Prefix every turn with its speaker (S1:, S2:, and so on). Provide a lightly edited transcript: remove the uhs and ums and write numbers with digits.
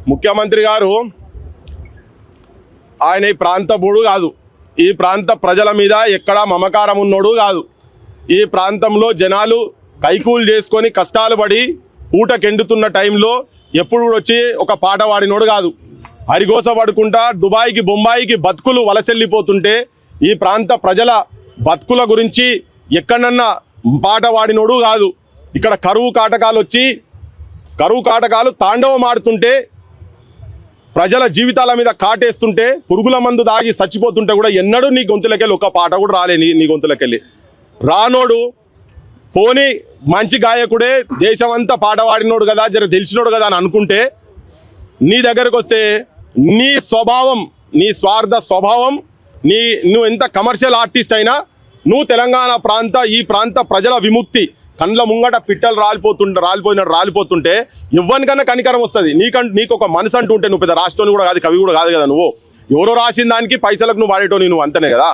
S1: ముఖ్యమంత్రి గారు ఆయన ఈ ప్రాంతపుడు కాదు, ఈ ప్రాంత ప్రజల మీద ఎక్కడా మమకారం ఉన్నోడు కాదు. ఈ ప్రాంతంలో జనాలు కైకూలు చేసుకొని కష్టాలు పడి ఊటకెండుతున్న టైంలో ఎప్పుడు వచ్చి ఒక పాట పాడినోడు కాదు. అరిగోస పడుకుంటా దుబాయ్కి బొంబాయికి బతుకులు వలసెళ్ళిపోతుంటే ఈ ప్రాంత ప్రజల బతుకుల గురించి ఎక్కడన్నా పాట పాడినోడు కాదు. ఇక్కడ కరువు కాటకాలు తాండవం ఆడుతుంటే ప్రజల జీవితాల మీద కాటేస్తుంటే పురుగుల మందు దాగి చచ్చిపోతుంటే కూడా ఎన్నడూ నీ గొంతులకెళ్ళి ఒక పాట కూడా రాలే. నీ గొంతులకెళ్ళి రానోడు పోనీ మంచి గాయకుడే, దేశమంతా పాట పాడినోడు కదా, జర తెలిసినోడు కదా అని అనుకుంటే నీ దగ్గరకు వస్తే నీ స్వభావం, నీ స్వార్థ స్వభావం, నువ్వు ఎంత కమర్షియల్ ఆర్టిస్ట్ అయినా నువ్వు తెలంగాణ ఈ ప్రాంత ప్రజల విముక్తి కండ్ల ముంగట పిట్టలు రాలిపోతుంటే ఎవ్వనికన్నా కనికరం వస్తుంది. నీకు ఒక మనసు అంటూ ఉంటే, నువ్వు పెద్ద రాష్ట్రాన్ని కూడా కాదు, కవి కూడా కాదు కదా, నువ్వు ఎవరో రాసిన దానికి పైసలకు నువ్వు వాడేటో నువ్వు అంతనే కదా.